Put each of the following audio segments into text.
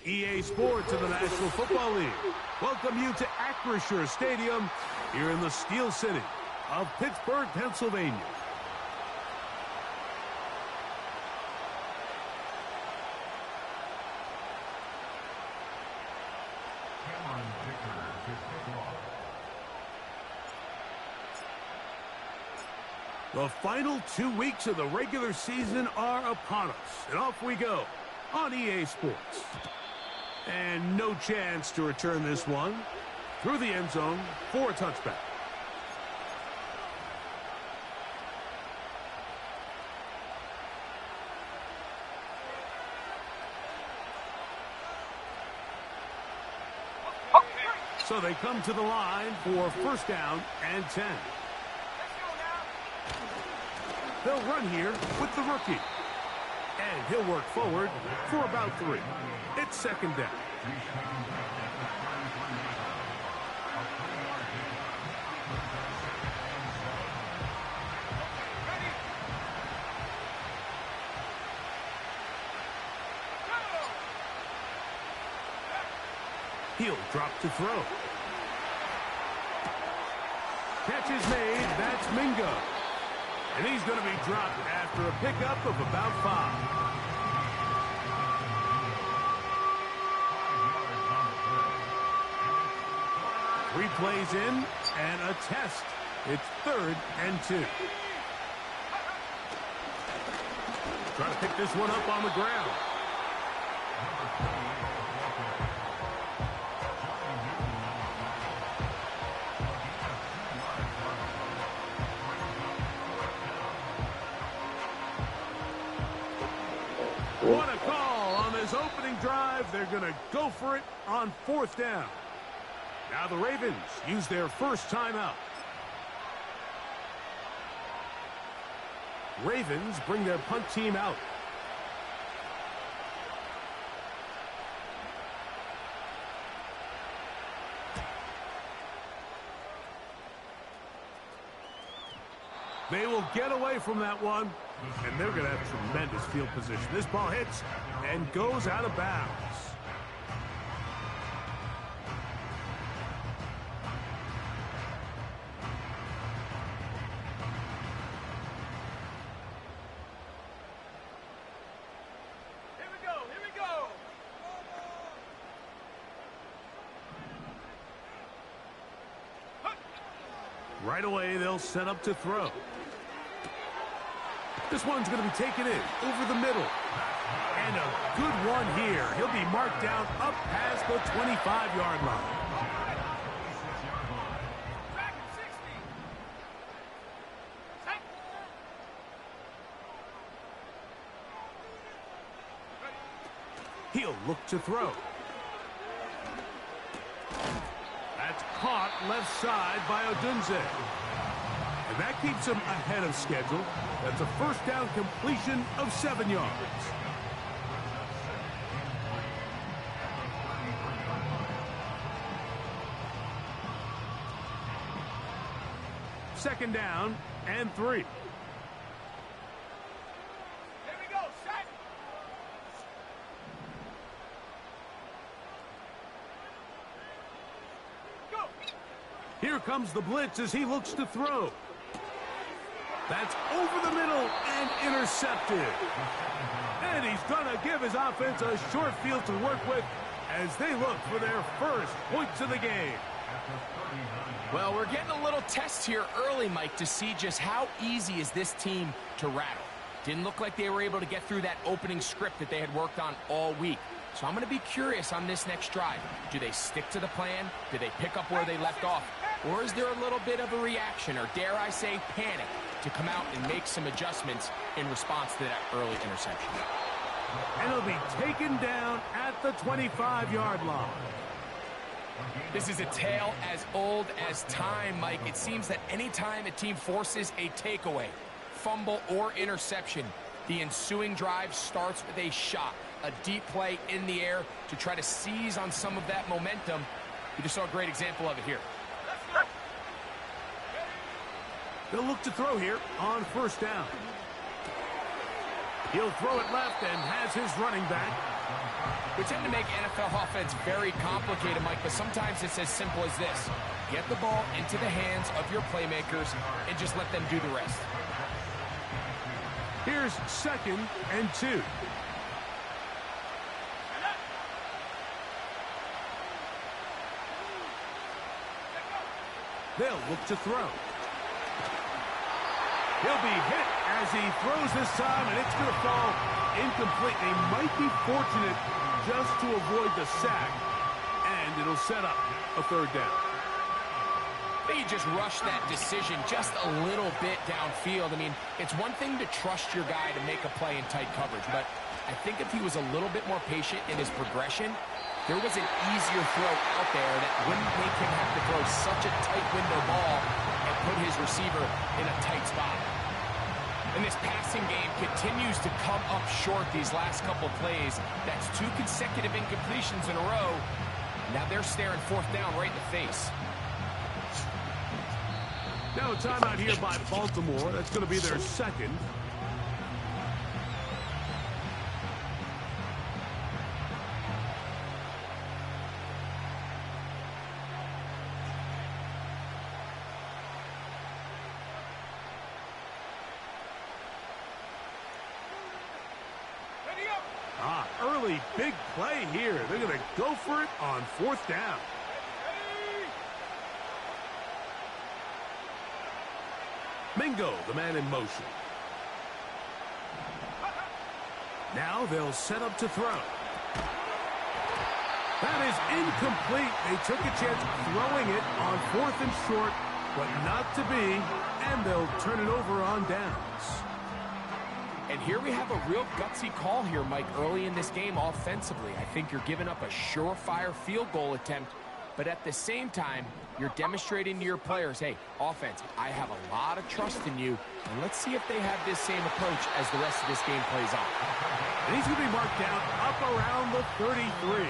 EA Sports and the National Football League welcome you to Acrisure Stadium here in the Steel City of Pittsburgh, Pennsylvania. The final 2 weeks of the regular season are upon us, and off we go on EA Sports. And no chance to return this one through the end zone for a touchback. So they come to the line for first down and 10. They'll run here with the rookie. And he'll work forward for about 3. It's second down. He'll drop to throw. Catch is made. That's Mingo. And he's going to be dropped after a pickup of about 5. Three plays in and a test. It's 3rd and 2. Trying to pick this one up on the ground. What a call on this opening drive. They're going to go for it on 4th down. Now the Ravens use their first timeout. Ravens bring their punt team out. They will get away from that one, and they're going to have tremendous field position. This ball hits and goes out of bounds. Here we go. Right away, they'll set up to throw. This one's going to be taken in over the middle. And a good one here. He'll be marked down up past the 25-yard line. He'll look to throw. That's caught left side by Odunze. And that keeps him ahead of schedule. That's a first down completion of 7 yards. Second down and 3. Here we go, set. Go. Here comes the blitz as he looks to throw. That's over the middle and intercepted. And he's going to give his offense a short field to work with as they look for their first points of the game. Well, we're getting a little test here early, Mike, to see just how easy is this team to rattle. Didn't look like they were able to get through that opening script that they had worked on all week. So I'm going to be curious on this next drive. Do they stick to the plan? Do they pick up where they left off? Or is there a little bit of a reaction, or dare I say panic, to come out and make some adjustments in response to that early interception? And he'll be taken down at the 25-yard line. This is a tale as old as time, Mike. It seems that anytime a team forces a takeaway, fumble, or interception, the ensuing drive starts with a shot, a deep play in the air to try to seize on some of that momentum. We just saw a great example of it here. They'll look to throw here on first down. He'll throw it left and has his running back We tend to make NFL offense very complicated, Mike, but sometimes it's as simple as this. Get the ball into the hands of your playmakers and just let them do the rest. Here's 2nd and 2. They'll look to throw. He'll be hit as he throws this time, and it's going to fall incomplete. They might be fortunate just to avoid the sack, and it'll set up a 3rd down. I think he just rushed that decision just a little bit downfield. I mean, it's one thing to trust your guy to make a play in tight coverage, but I think if he was a little bit more patient in his progression, there was an easier throw out there that wouldn't make him have to throw such a tight window ball and put his receiver in a tight spot. And this passing game continues to come up short these last couple plays. That's 2 consecutive incompletions in a row. Now they're staring 4th down right in the face. Now a timeout here by Baltimore. That's going to be their 2nd. Early big play here. They're going to go for it on 4th down. Mingo, the man in motion. Now they'll set up to throw. That is incomplete. They took a chance throwing it on 4th and short, but not to be, and they'll turn it over on downs. And here we have a real gutsy call here, Mike, early in this game offensively. I think you're giving up a surefire field goal attempt, but at the same time, you're demonstrating to your players, hey, offense, I have a lot of trust in you, and let's see if they have this same approach as the rest of this game plays on. And he's going to be marked down up around the 33.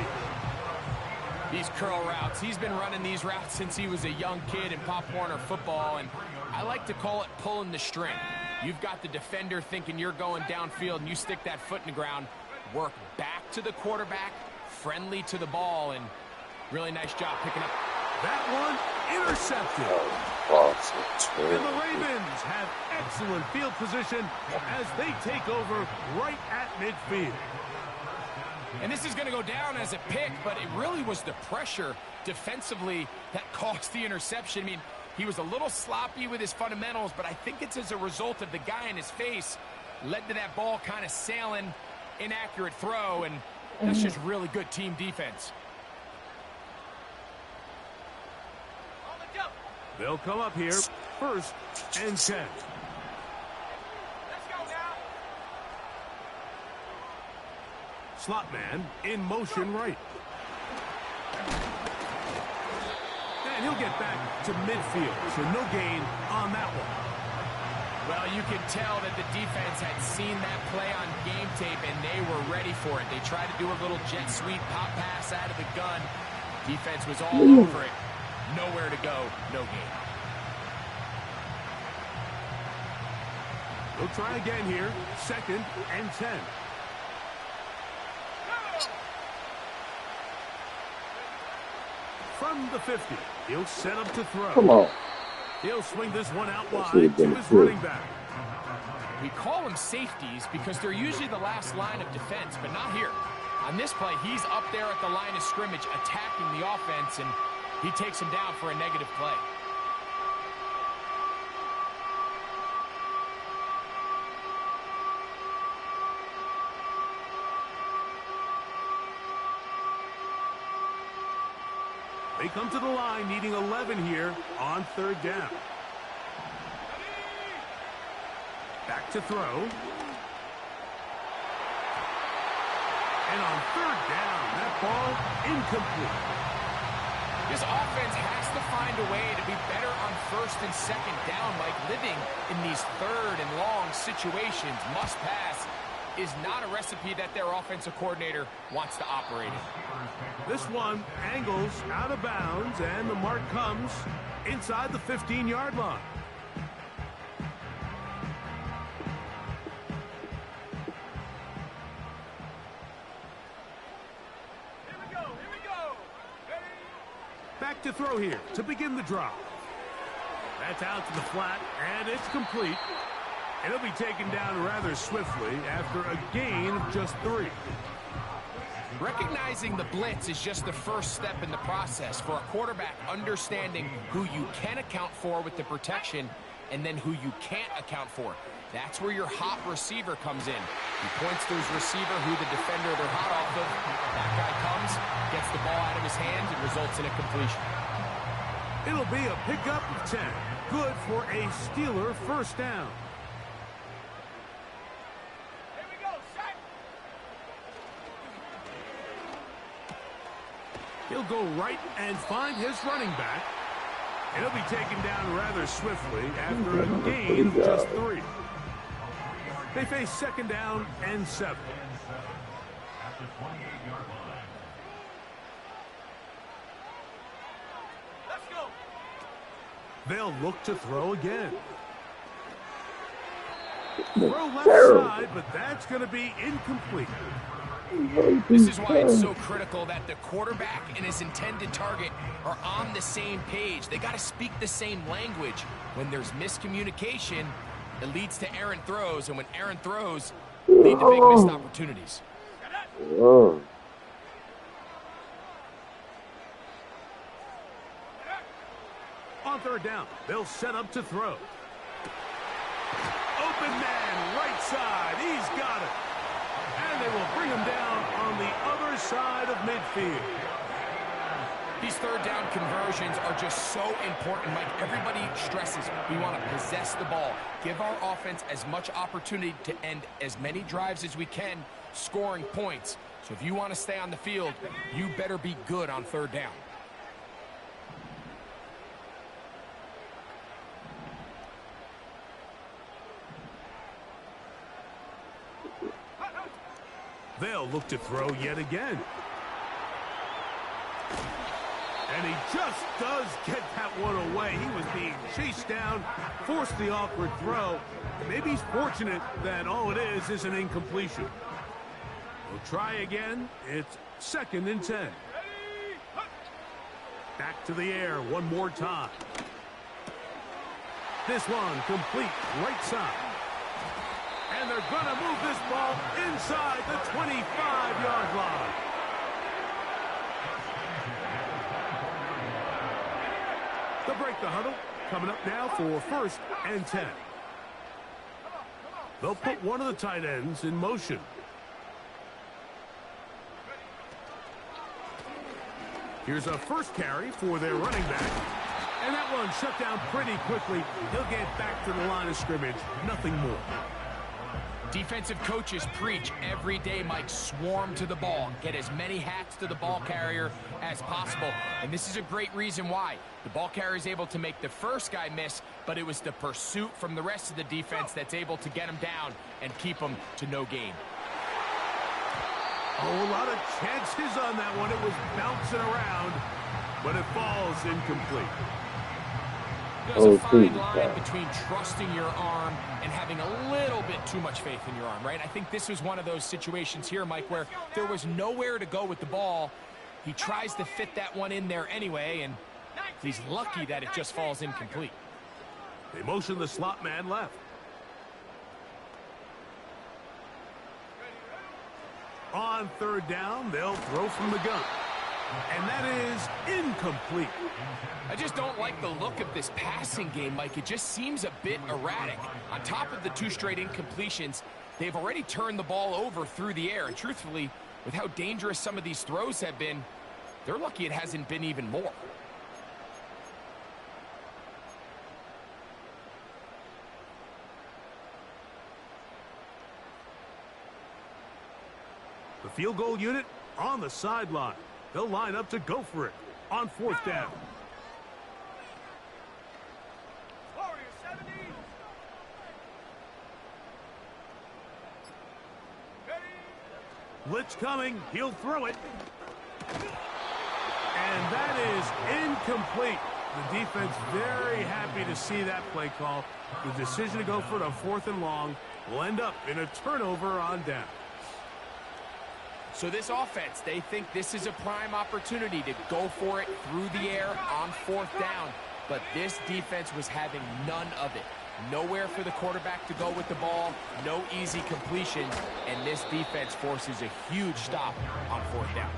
These curl routes, he's been running these routes since he was a young kid in Pop Warner football, and I like to call it pulling the string. You've got the defender thinking you're going downfield, and you stick that foot in the ground, work back to the quarterback, friendly to the ball, and really nice job picking up. That one intercepted. And the Ravens have excellent field position as they take over right at midfield. And this is going to go down as a pick, but it really was the pressure defensively that caused the interception. I mean, he was a little sloppy with his fundamentals, but I think it's as a result of the guy in his face led to that ball kind of sailing, inaccurate throw, and that's just really good team defense. They'll come up here, 1st and 10. Let's go now. Slot man in motion right. And he'll get back to midfield, so no gain on that one. Well, you can tell that the defense had seen that play on game tape, and they were ready for it. They tried to do a little jet sweep pop pass out of the gun. Defense was all over it. Nowhere to go, no gain. We'll try again here, 2nd and 10. From the 50, he'll set up to throw. Come on. He'll swing this one out wide to his running back. We call them safeties because they're usually the last line of defense, but not here. On this play, he's up there at the line of scrimmage attacking the offense, and he takes him down for a negative play. They come to the line needing 11 here on 3rd down. Back to throw. And on 3rd down, that ball incomplete. This offense has to find a way to be better on 1st and 2nd down, Mike. Living in these 3rd and long situations, must pass, is not a recipe that their offensive coordinator wants to operate in. This one angles out of bounds, and the mark comes inside the 15-yard line. to throw here to begin the drive. That's out to the flat, and it's complete. It'll be taken down rather swiftly after a gain of just 3. Recognizing the blitz is just the first step in the process for a quarterback understanding who you can account for with the protection and then who you can't account for. That's where your hot receiver comes in. He points to his receiver who the defender they're hot off of. That guy comes, gets the ball out of his hands, and results in a completion. It'll be a pickup of 10. Good for a Steeler first down. Here we go, set. He'll go right and find his running back. It'll be taken down rather swiftly after a gain of just 3. They face second down and 7. Let's go. They'll look to throw again. Throw left side, but that's going to be incomplete. This is why it's so critical that the quarterback and his intended target are on the same page. They got to speak the same language. When there's miscommunication, it leads to errant throws, and when errant throws lead to big missed opportunities. On third down, they'll set up to throw. Open man, right side. He's got it. And they will bring him down on the other side of midfield. These third down conversions are just so important, Mike. Everybody stresses we want to possess the ball, give our offense as much opportunity to end as many drives as we can, scoring points. So if you want to stay on the field, you better be good on third down. They'll look to throw yet again. And he just does get that one away. He was being chased down, forced the awkward throw. Maybe he's fortunate that all it is an incompletion. We'll try again. It's second and 10. Back to the air one more time. This one complete right side. And they're going to move this ball inside the 25-yard line. They'll break the huddle. Coming up now for first and 10. They'll put one of the tight ends in motion. Here's a first carry for their running back. And that one shut down pretty quickly. He'll get back to the line of scrimmage. Nothing more. Defensive coaches preach every day, Mike, swarm to the ball. Get as many hats to the ball carrier as possible. And this is a great reason why. The ball carrier is able to make the first guy miss, but it was the pursuit from the rest of the defense that's able to get him down and keep him to no gain. Oh, a lot of chances on that one. It was bouncing around, but it falls incomplete. There's a fine line between trusting your arm and having a little bit too much faith in your arm, right? I think this was one of those situations here, Mike, where there was nowhere to go with the ball. He tries to fit that one in there anyway, and he's lucky that it just falls incomplete. They motion the slot man left. On third down, they'll throw from the gun. And that is incomplete. I just don't like the look of this passing game, Mike. It just seems a bit erratic. On top of the 2 straight incompletions, they've already turned the ball over through the air. And truthfully, with how dangerous some of these throws have been, they're lucky it hasn't been even more. The field goal unit on the sideline. They'll line up to go for it on fourth down. Warrior 70. Blitz coming. He'll throw it. And that is incomplete. The defense very happy to see that play call. The decision to go for it on 4th and long will end up in a turnover on down. So this offense, they think this is a prime opportunity to go for it through the air on 4th down. But this defense was having none of it. Nowhere for the quarterback to go with the ball, no easy completion, and this defense forces a huge stop on 4th down.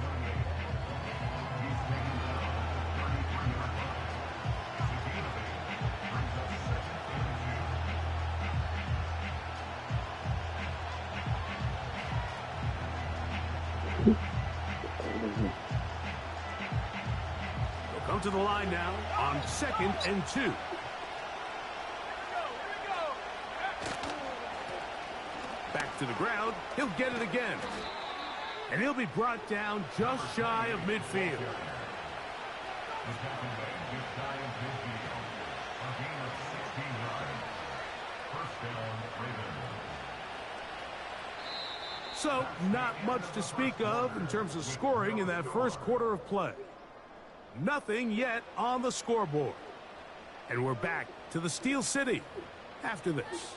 They'll come to the line now on 2nd and 2. Back to the ground. He'll get it again. And he'll be brought down just shy of midfield. So, not much to speak of in terms of scoring in that first quarter of play. Nothing yet on the scoreboard. And we're back to the Steel City after this.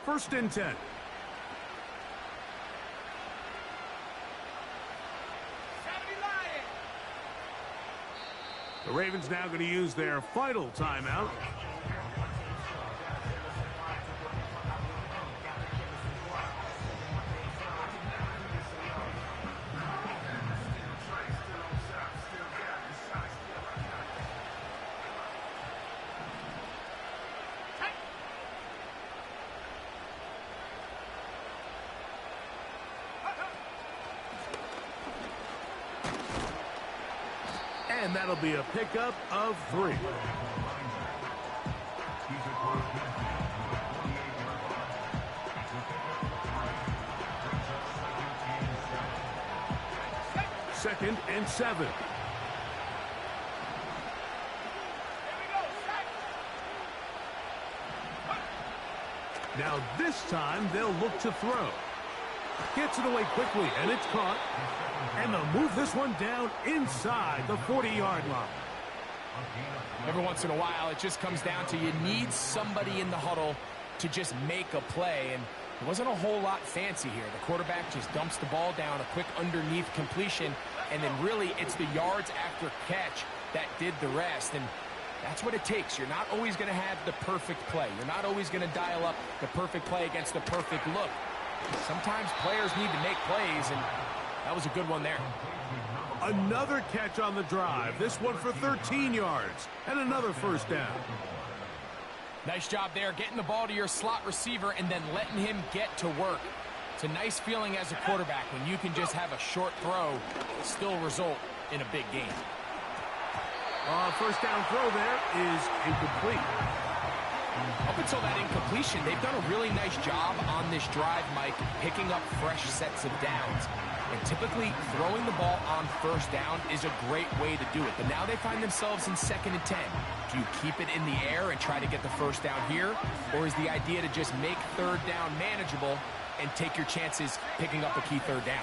First and 10. The Ravens now going to use their final timeout. And that'll be a pickup of 3. Second and 7. Now this time they'll look to throw. Gets it away quickly, and it's caught. And they'll move this one down inside the 40-yard line. Every once in a while, it just comes down to you need somebody in the huddle to just make a play. And it wasn't a whole lot fancy here. The quarterback just dumps the ball down, a quick underneath completion, and then really it's the yards after catch that did the rest. And that's what it takes. You're not always going to have the perfect play. You're not always going to dial up the perfect play against the perfect look. Sometimes players need to make plays, and that was a good one there. Another catch on the drive. This one for 13 yards and another first down. Nice job there, getting the ball to your slot receiver and then letting him get to work. It's a nice feeling as a quarterback when you can just have a short throw, still result in a big game. First down throw there is incomplete. Up until that incompletion, they've done a really nice job on this drive, Mike, picking up fresh sets of downs. And typically, throwing the ball on first down is a great way to do it. But now they find themselves in 2nd and 10. Do you keep it in the air and try to get the first down here? Or is the idea to just make 3rd down manageable and take your chances picking up a key 3rd down?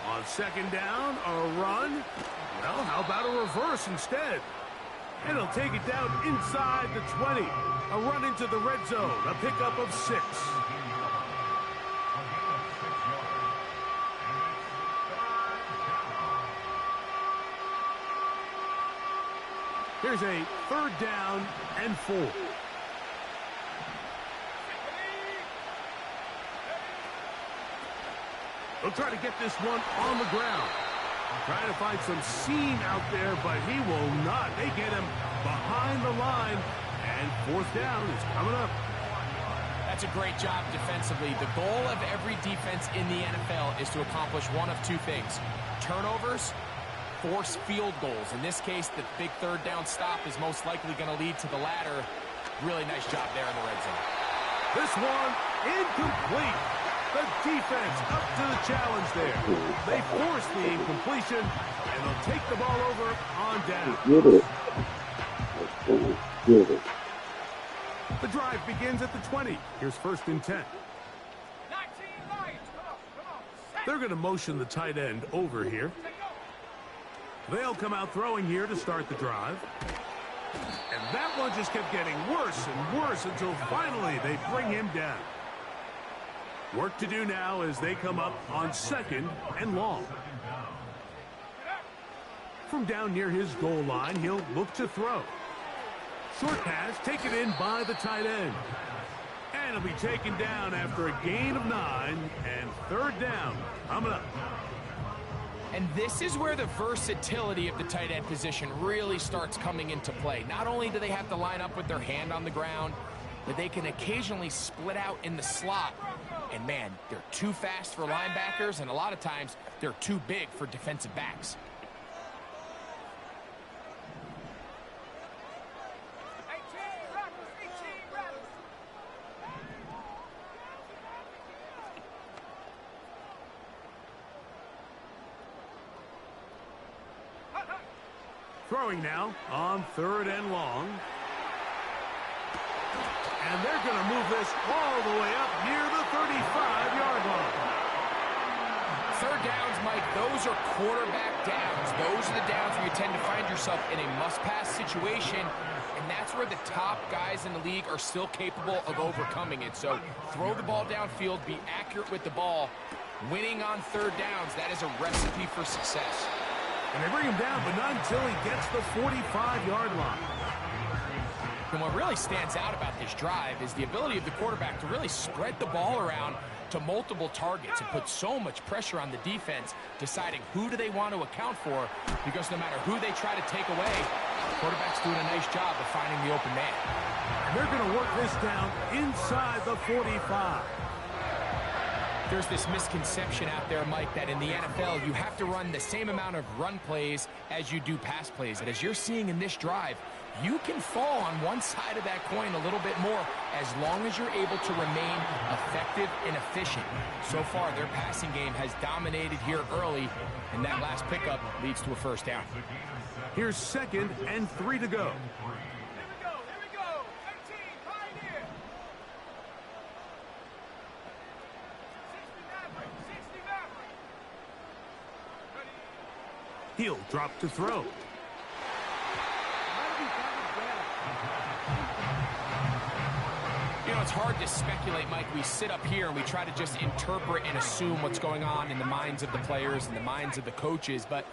On 2nd down, a run. Well, how about a reverse instead? And he'll take it down inside the 20. A run into the red zone. A pickup of 6. Here's a 3rd down and 4. He'll try to get this one on the ground. Trying to find some seam out there, but he will not. They get him behind the line, and 4th down is coming up. That's a great job defensively. The goal of every defense in the NFL is to accomplish one of 2 things. Turnovers, force field goals. In this case, the big 3rd down stop is most likely going to lead to the latter. Really nice job there in the red zone. This one incomplete. The defense up to the challenge there. They force the incompletion, and they'll take the ball over on down. The drive begins at the 20. Here's 1st and 10. 19 Lions. Come on. Set. They're going to motion the tight end over here. They'll come out throwing here to start the drive. And that one just kept getting worse and worse until finally they bring him down. Work to do now as they come up on 2nd and long. From down near his goal line, he'll look to throw. Short pass taken in by the tight end. And he'll be taken down after a gain of 9 and 3rd down coming up. And this is where the versatility of the tight end position really starts coming into play. Not only do they have to line up with their hand on the ground, but they can occasionally split out in the slot. And man, they're too fast for linebackers, and a lot of times they're too big for defensive backs. 18 Rebels. Throwing now on 3rd and long. And they're going to move this all the way up near the 35-yard line. 3rd downs, Mike, those are quarterback downs. Those are the downs where you tend to find yourself in a must-pass situation, and that's where the top guys in the league are still capable of overcoming it. So throw the ball downfield, be accurate with the ball. Winning on 3rd downs, that is a recipe for success. And they bring him down, but not until he gets the 45-yard line. And what really stands out about this drive is the ability of the quarterback to really spread the ball around to multiple targets and put so much pressure on the defense, deciding who do they want to account for, because no matter who they try to take away, the quarterback's doing a nice job of finding the open man. And they're going to work this down inside the 45. There's this misconception out there, Mike, that in the NFL you have to run the same amount of run plays as you do pass plays. And as you're seeing in this drive, you can fall on one side of that coin a little bit more as long as you're able to remain effective and efficient. So far, their passing game has dominated here early, and that last pickup leads to a 1st down. Here's 2nd and 3 to go. Here we go. 18 Pioneer. 60 Maverick. He'll drop to throw. You know, it's hard to speculate, Mike. We sit up here and we try to just interpret and assume what's going on in the minds of the players and the minds of the coaches, but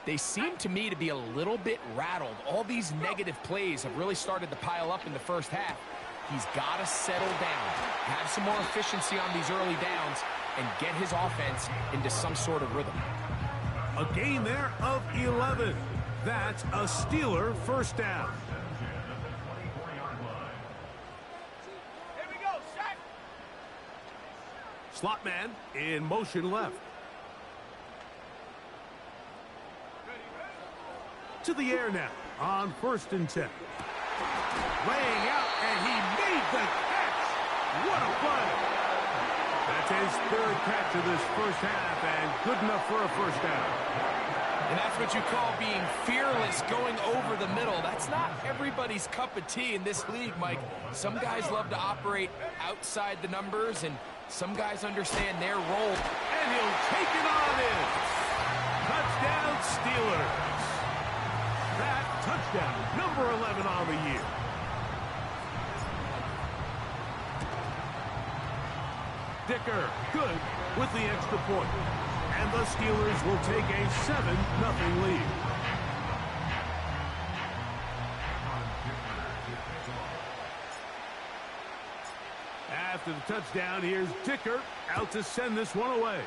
they seem to me to be a little bit rattled. All these negative plays have really started to pile up in the 1st half. He's got to settle down, have some more efficiency on these early downs, and get his offense into some sort of rhythm. A gain there of 11. That's a Steeler 1st down. Here we go. Set. Slot man in motion left. To the air now on 1st and 10. Laying out, and he made the catch. What a play. That's his 3rd catch of this 1st half, and good enough for a 1st down. And that's what you call being fearless, going over the middle. That's not everybody's cup of tea in this league, Mike. Some guys love to operate outside the numbers, and some guys understand their role. And he'll take it on in. Touchdown, Steelers. That touchdown, number 11 on the year. Dicker, good with the extra point. And the Steelers will take a 7-0 lead. After the touchdown, here's Dicker out to send this one away.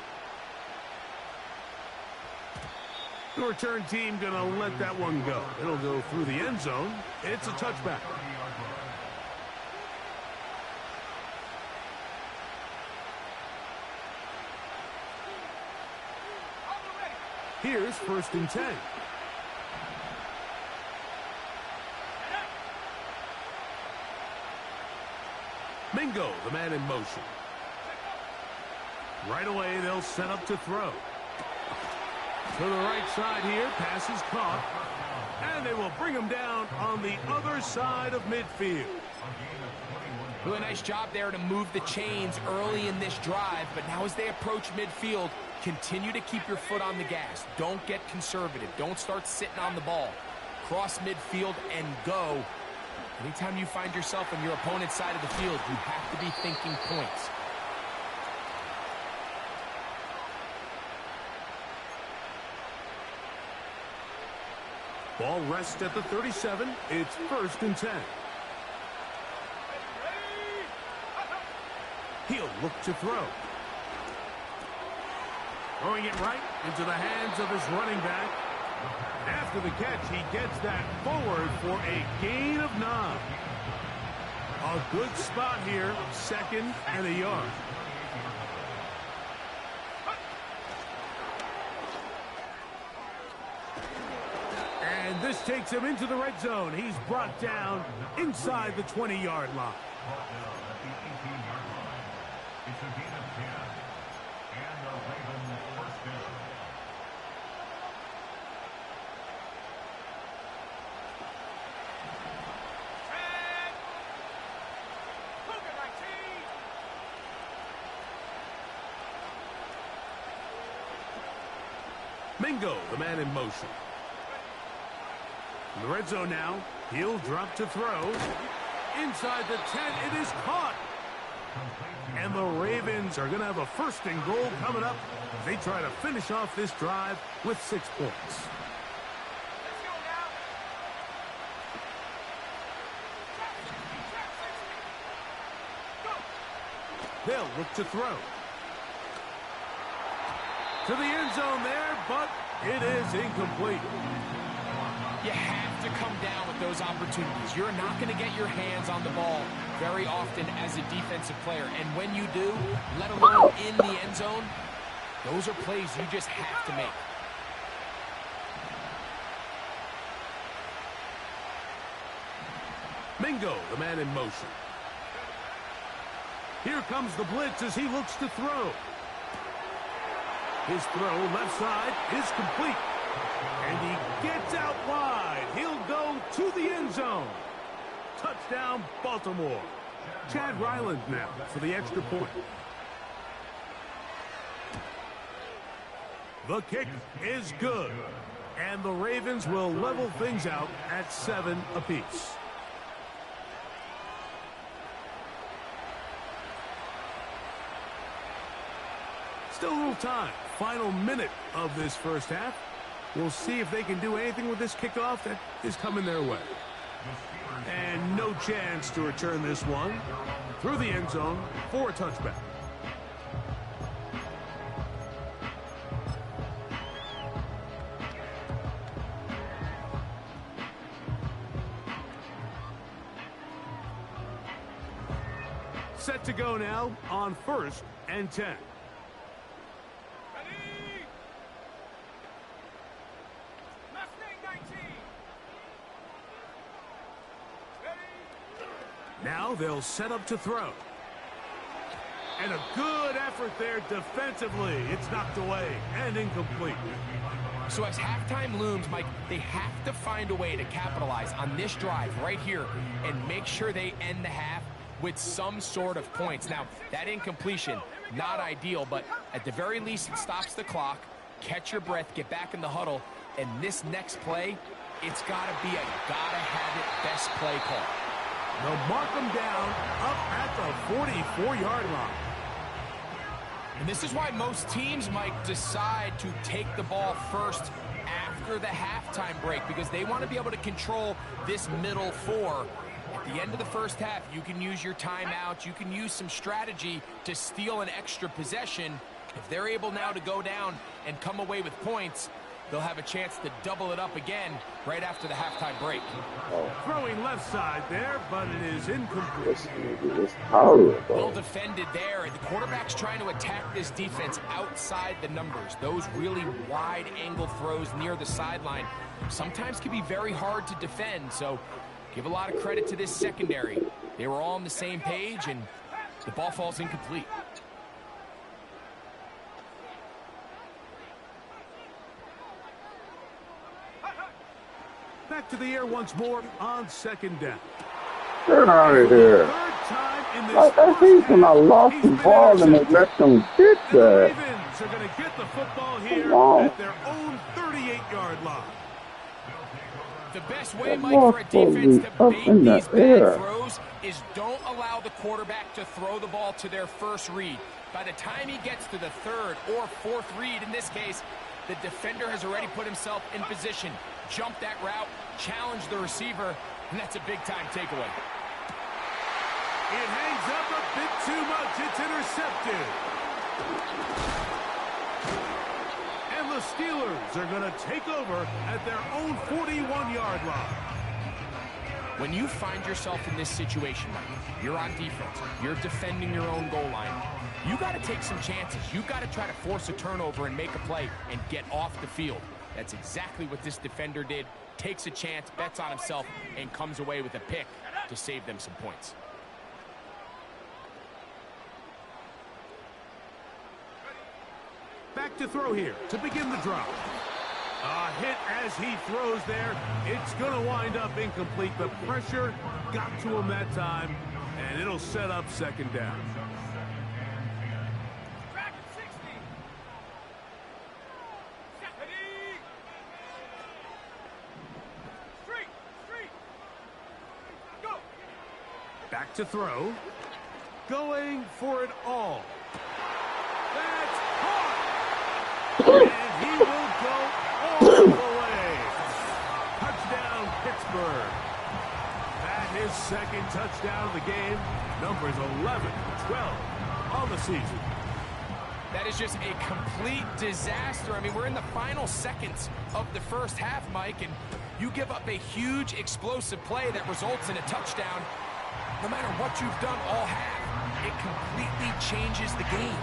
The return team going to let that one go. It'll go through the end zone. It's a touchback. Here's 1st and 10. Mingo, the man in motion. Right away, they'll set up to throw. To the right side here, pass is caught. And they will bring him down on the other side of midfield. Do a nice job there to move the chains early in this drive, but now as they approach midfield, continue to keep your foot on the gas. Don't get conservative. Don't start sitting on the ball. Cross midfield and go. Anytime you find yourself on your opponent's side of the field, you have to be thinking points. Ball rests at the 37. It's 1st and 10. He'll look to throw. Throwing it right into the hands of his running back. After the catch, he gets that forward for a gain of 9. A good spot here, 2nd and a yard. And this takes him into the red zone. He's brought down inside the 20-yard line. Mingo, the man in motion. In the red zone now, he'll drop to throw. Inside the 10, it is caught. And the Ravens are going to have a 1st and goal coming up as they try to finish off this drive with 6 points. They'll look to throw. To the end zone there, but it is incomplete. You have to come down with those opportunities. You're not going to get your hands on the ball very often as a defensive player. And when you do, let alone in the end zone, those are plays you just have to make. Mingo, the man in motion. Here comes the blitz as he looks to throw. His throw left side is complete. And he gets out wide. He'll go to the end zone. Touchdown, Baltimore. Chad Ryland now for the extra point. The kick is good. And the Ravens will level things out at 7 apiece. Still a little time. Final minute of this first half. We'll see if they can do anything with this kickoff that is coming their way. And no chance to return this one through the end zone for a touchback. Set to go now on 1st and 10. Now they'll set up to throw. And a good effort there defensively. It's knocked away and incomplete. So as halftime looms, Mike, they have to find a way to capitalize on this drive right here and make sure they end the half with some sort of points. Now, that incompletion, not ideal, but at the very least it stops the clock. Catch your breath, get back in the huddle, and this next play, it's got to be a gotta-have-it best play call. They'll mark them down up at the 44-yard line. And this is why most teams might decide to take the ball first after the halftime break, because they want to be able to control this middle 4. At the end of the first half, you can use your timeout. You can use some strategy to steal an extra possession. If they're able now to go down and come away with points, they'll have a chance to double it up again right after the halftime break. Throwing left side there, but it is incomplete. Well defended there. The quarterback's trying to attack this defense outside the numbers. Those really wide angle throws near the sideline sometimes can be very hard to defend. So give a lot of credit to this secondary. They were all on the same page, and The ball falls incomplete. Back to the air once more on second down. Get out of here. Third time in this Like, I think when I lost the ball and they let them get the that. Ravens are going to get the football here Come on. at their own 38-yard line. The best way, That Mike, ball's for a supposed to defense be to up bait in the these bad air. throws is don't allow the quarterback to throw the ball to their first read. By the time he gets to the third or fourth read, in this case, the defender has already put himself in position, jumped that route, challenged the receiver, and that's a big-time takeaway. It hangs up a bit too much. It's intercepted. And the Steelers are going to take over at their own 41-yard line. When you find yourself in this situation, Mike, you're on defense, you're defending your own goal line, you got to take some chances. You got to try to force a turnover and make a play and get off the field. That's exactly what this defender did. Takes a chance, bets on himself, and comes away with a pick to save them some points. Back to throw here to begin the drive. A hit as he throws there. It's going to wind up incomplete. The pressure got to him that time, and it'll set up second down. Track at 60. Stephanie. Street. Go. Back to throw. Going for it all. That's caught. And he will go all the way. Touchdown, Pittsburgh. That his second touchdown of the game. Numbers 11, 12 on the season. That is just a complete disaster. I mean, we're in the final seconds of the first half, Mike, and you give up a huge explosive play that results in a touchdown. No matter what you've done all half, it completely changes the game.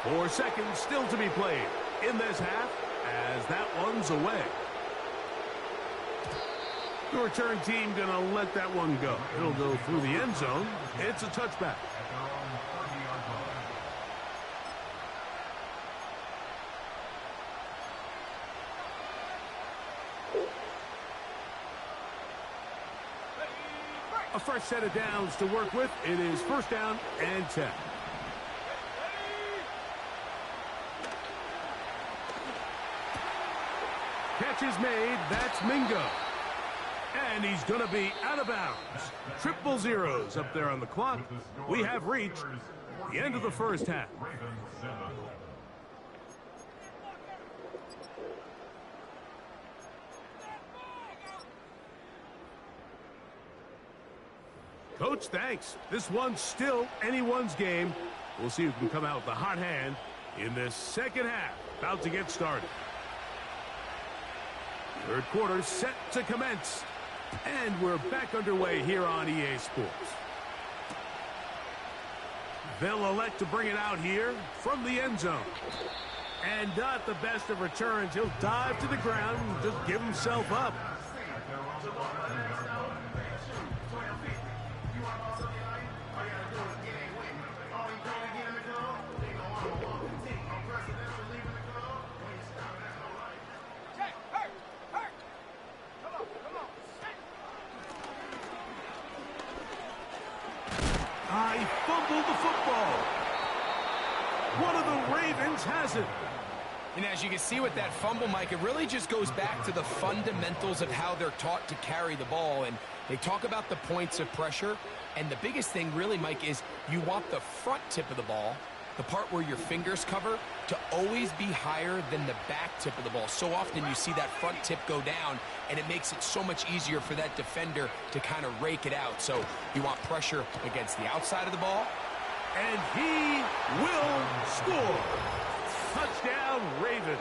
Four seconds still to be played in this half as that one's away. The return team going to let that one go. It'll go through the end zone. It's a touchback. A fresh set of downs to work with. It is first down and 10. Catch is made. That's Mingo. And he's going to be out of bounds. Triple zeros up there on the clock. We have reached the end of the first half. Coach, thanks. This one's still anyone's game. We'll see who can come out with the hot hand in this second half. About to get started. Third quarter set to commence. And we're back underway here on EA Sports. They'll elect to bring it out here from the end zone. And not the best of returns. He'll dive to the ground and just give himself up. He fumbled the football. One of the Ravens has it. And as you can see with that fumble, Mike, it really just goes back to the fundamentals of how they're taught to carry the ball. And they talk about the points of pressure. And the biggest thing really, Mike, is you want the front tip of the ball, the part where your fingers cover, to always be higher than the back tip of the ball. So often you see that front tip go down, and it makes it so much easier for that defender to kind of rake it out. So you want pressure against the outside of the ball. And he will score. Touchdown, Ravens.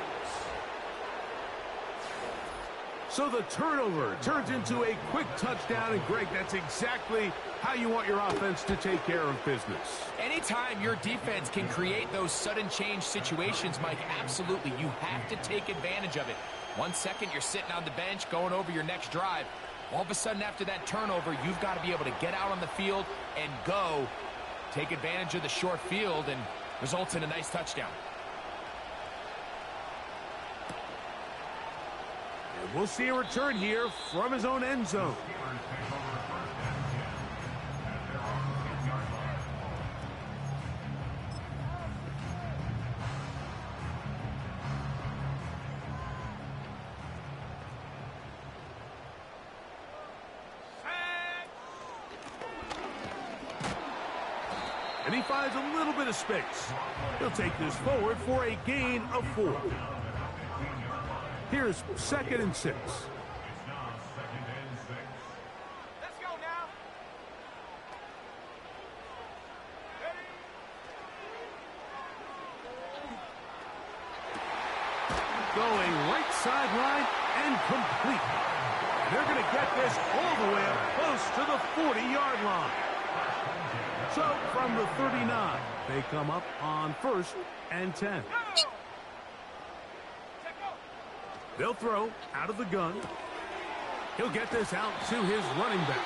So the turnover turns into a quick touchdown. And, Greg, that's exactly how you want your offense to take care of business. Anytime your defense can create those sudden change situations, Mike, absolutely, you have to take advantage of it. 1 second, you're sitting on the bench going over your next drive. All of a sudden, after that turnover, you've got to be able to get out on the field and go. Take advantage of the short field and results in a nice touchdown. And we'll see a return here from his own end zone. And he finds a little bit of space. He'll take this forward for a gain of 4. Here's 2nd and 6. Let's go now. Ready? Going right sideline and complete. They're going to get this all the way up close to the 40-yard line. So from the 39, they come up on 1st and 10. They'll throw out of the gun. He'll get this out to his running back.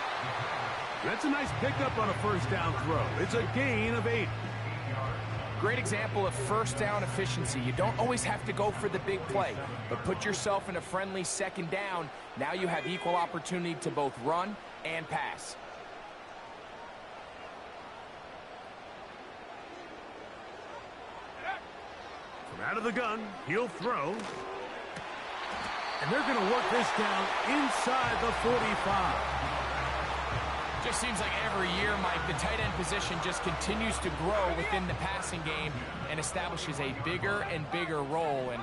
That's a nice pickup on a first down throw. It's a gain of 8. Great example of first down efficiency. You don't always have to go for the big play, but put yourself in a friendly 2nd down. Now you have equal opportunity to both run and pass. From out of the gun, he'll throw. And they're going to work this down inside the 45. Just seems like every year, Mike, the tight end position just continues to grow within the passing game and establishes a bigger and bigger role. And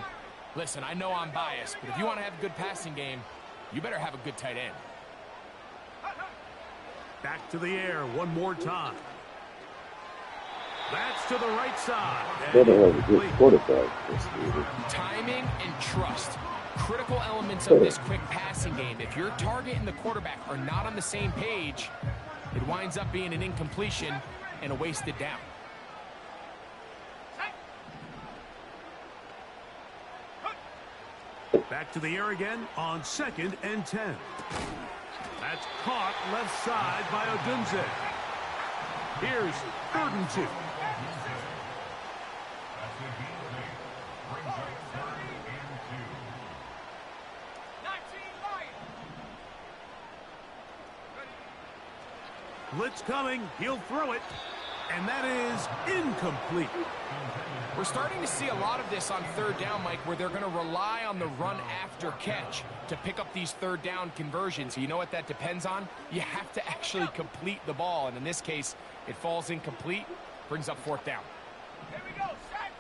listen, I know I'm biased, but if you want to have a good passing game, you better have a good tight end. Back to the air one more time. That's to the right side. Better have a good quarterback. Timing and trust. Critical elements of this quick passing game. If your target and the quarterback are not on the same page, it winds up being an incompletion and a wasted down. Back to the air again on 2nd and 10. That's caught left side by Odunze. Here's 3rd and 2. Blitz coming. He'll throw it. And that is incomplete. We're starting to see a lot of this on 3rd down, Mike, where they're going to rely on the run after catch to pick up these 3rd down conversions. You know what that depends on? You have to actually complete the ball. And in this case, it falls incomplete, brings up 4th down. Here we go. Set.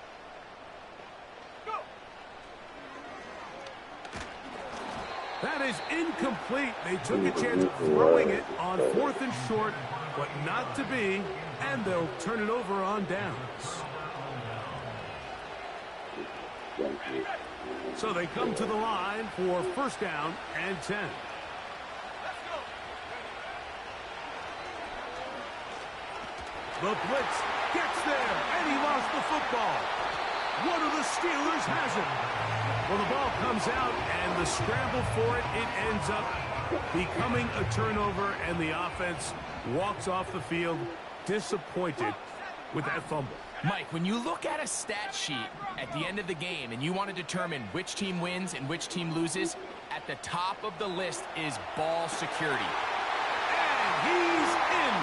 Go. That is incomplete. They took a chance of throwing it on 4th and short, but not to be, and they'll turn it over on downs. So they come to the line for 1st down and 10. Let's go. The blitz gets there, and he lost the football. One of the Steelers has it. Well, the ball comes out, and the scramble for it, it ends up becoming a turnover, and the offense walks off the field disappointed with that fumble. Mike, when you look at a stat sheet at the end of the game and you want to determine which team wins and which team loses, at the top of the list is ball security. And he's in.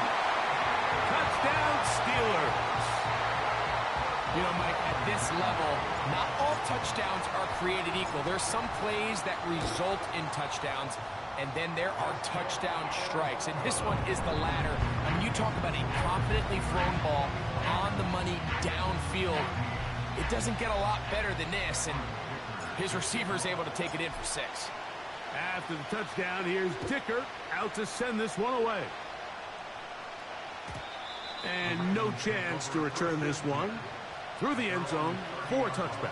Touchdown, Steelers. You know, Mike, at this level, not all touchdowns are created equal. There's some plays that result in touchdowns, and then there are touchdown strikes. And this one is the latter. I mean, you talk about a confidently thrown ball on the money downfield. It doesn't get a lot better than this, and his receiver is able to take it in for 6. After the touchdown, here's Dicker out to send this one away. And no chance to return this one through the end zone for a touchback.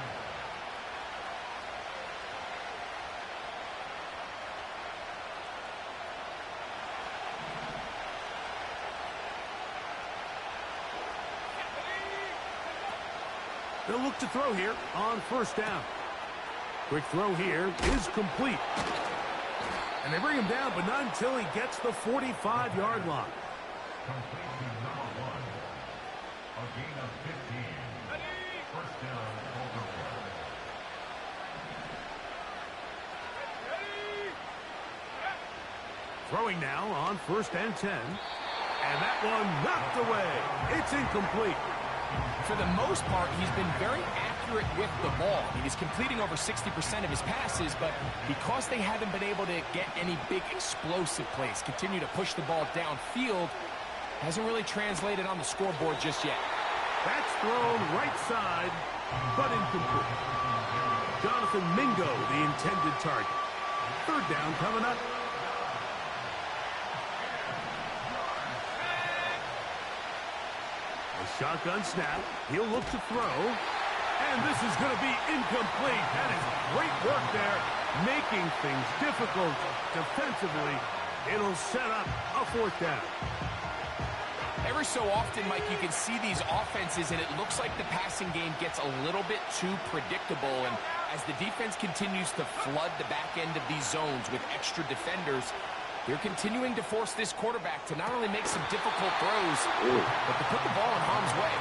They'll look to throw here on 1st down. Quick throw here is complete. And they bring him down, but not until he gets the 45-yard line. Completion number 1. A gain of 15. First down, Baltimore. Throwing now on 1st and 10. And that one knocked away. It's incomplete. For the most part, he's been very accurate with the ball. I mean, he's completing over 60% of his passes, but because they haven't been able to get any big explosive plays, continue to push the ball downfield, hasn't really translated on the scoreboard just yet. That's thrown right side, but incomplete. Jonathan Mingo, the intended target. 3rd down coming up. Shotgun snap. He'll look to throw. And this is going to be incomplete. That is great work there, making things difficult defensively. It'll set up a 4th down. Every so often, Mike, you can see these offenses, and it looks like the passing game gets a little bit too predictable. And as the defense continues to flood the back end of these zones with extra defenders, they're continuing to force this quarterback to not only make some difficult throws, but to put the ball in harm's way.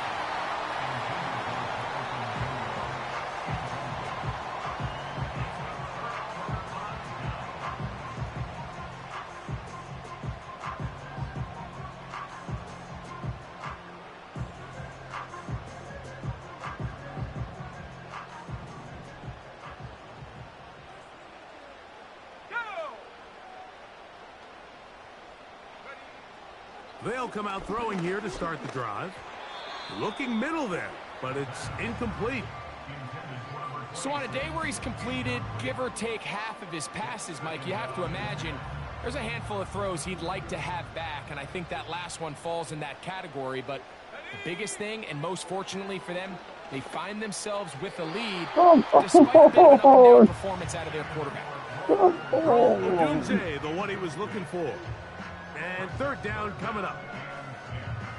They'll come out throwing here to start the drive. Looking middle there, but it's incomplete. So on a day where he's completed, give or take half of his passes, Mike, you have to imagine there's a handful of throws he'd like to have back, and I think that last one falls in that category. But the biggest thing, and most fortunately for them, they find themselves with a lead despite a bit of an up-and-down performance out of their quarterback. Odunze, the one he was looking for. And 3rd down coming up.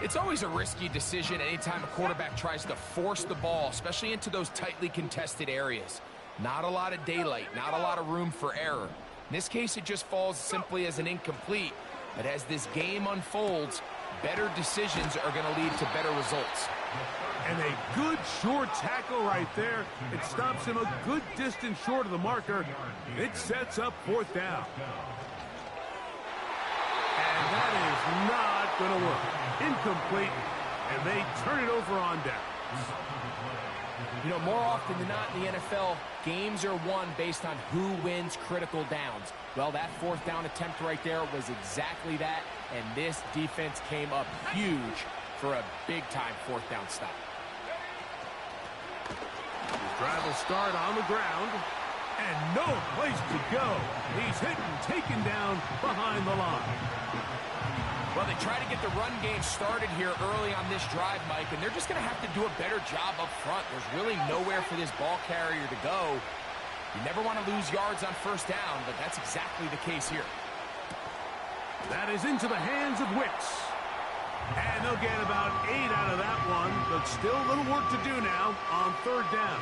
It's always a risky decision anytime a quarterback tries to force the ball, especially into those tightly contested areas. Not a lot of daylight, not a lot of room for error. In this case, it just falls simply as an incomplete. But as this game unfolds, better decisions are going to lead to better results. And a good short tackle right there. It stops him a good distance short of the marker. It sets up 4th down. And that is not going to work. Incomplete, and they turn it over on down. You know, more often than not in the NFL, games are won based on who wins critical downs. Well, that 4th down attempt right there was exactly that, and this defense came up huge for a big-time 4th down stop. His drive will start on the ground, and no place to go. He's hit and taken down behind the line. Well, they try to get the run game started here early on this drive, Mike, and they're just going to have to do a better job up front. There's really nowhere for this ball carrier to go. You never want to lose yards on 1st down, but that's exactly the case here. That is into the hands of Wicks. And they'll get about 8 out of that one, but still a little work to do now on 3rd down.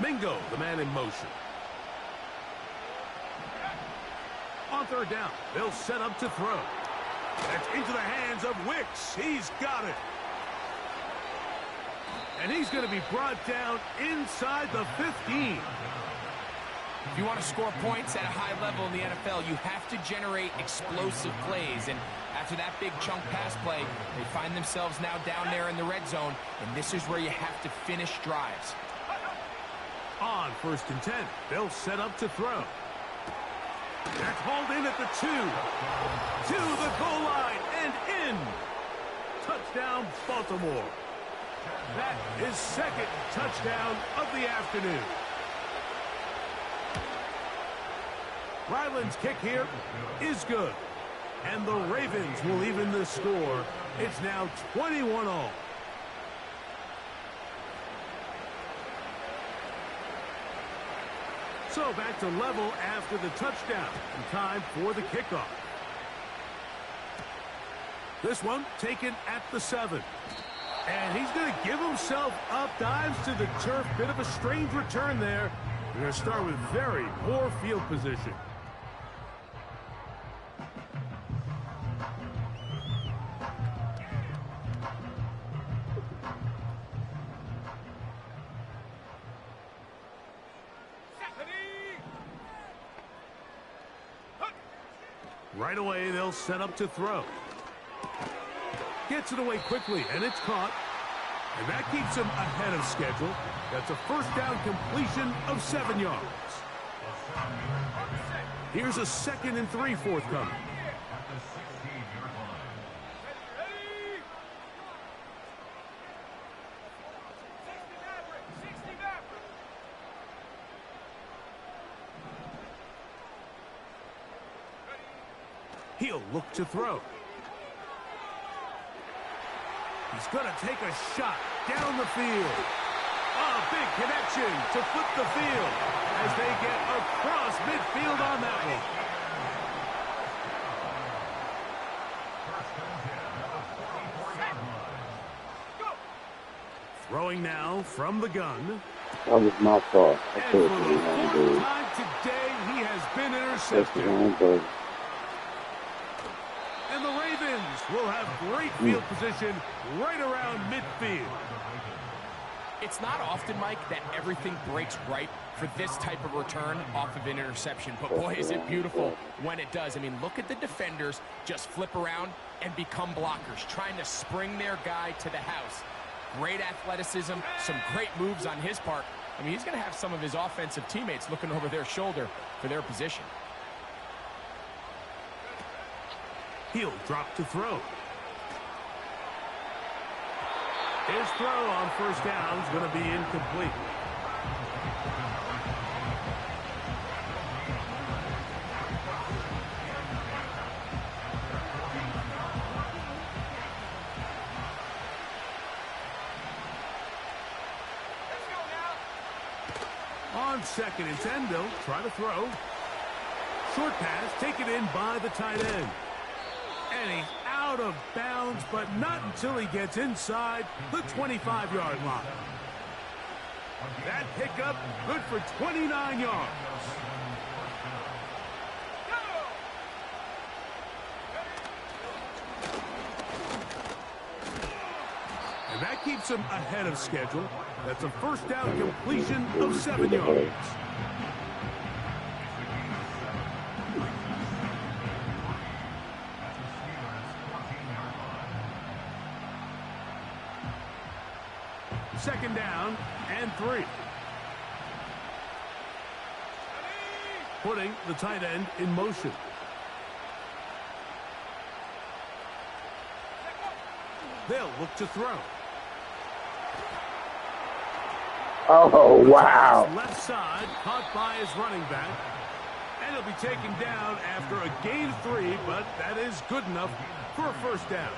Mingo, the man in motion. On 3rd down, they'll set up to throw. That's into the hands of Wicks. He's got it. And he's going to be brought down inside the 15. If you want to score points at a high level in the NFL, you have to generate explosive plays. And after that big chunk pass play, they find themselves now down there in the red zone. And this is where you have to finish drives. On 1st and 10, they'll set up to throw. That's hauled in at the 2. To the goal line and in. Touchdown, Baltimore. That is 2nd touchdown of the afternoon. Ryland's kick here is good. And the Ravens will even the score. It's now 21-all. So back to level after the touchdown. And time for the kickoff. This one taken at the 7. And he's going to give himself up, dives to the turf. Bit of a strange return there. We're going to start with very poor field position. Right away, they'll set up to throw. Gets it away quickly, and it's caught. And that keeps him ahead of schedule. That's a first down completion of 7 yards. Here's a 2nd and 3 forthcoming. He'll look to throw. He's going to take a shot down the field. A big connection to flip the field as they get across midfield on that one. Throwing now from the gun. That was my fault. I And could for have the been 4th time today, he has been intercepted. on And the Ravens will have great field position right around midfield. It's not often, Mike, that everything breaks right for this type of return off of an interception. But boy, is it beautiful when it does. I mean, look at the defenders just flip around and become blockers, trying to spring their guy to the house. Great athleticism, some great moves on his part. I mean, he's going to have some of his offensive teammates looking over their shoulder for their position. He'll drop to throw. His throw on first down is going to be incomplete. On 2nd and 10, they'll try to throw. Short pass taken in by the tight end. And he's out of bounds, but not until he gets inside the 25-yard line. That pickup good for 29 yards. And that keeps him ahead of schedule. That's a first down completion of 7 yards. Second down and 3. Putting the tight end in motion. They'll look to throw. Oh, wow. Left side, caught by his running back. And he'll be taken down after a gain of 3, but that is good enough for a first down.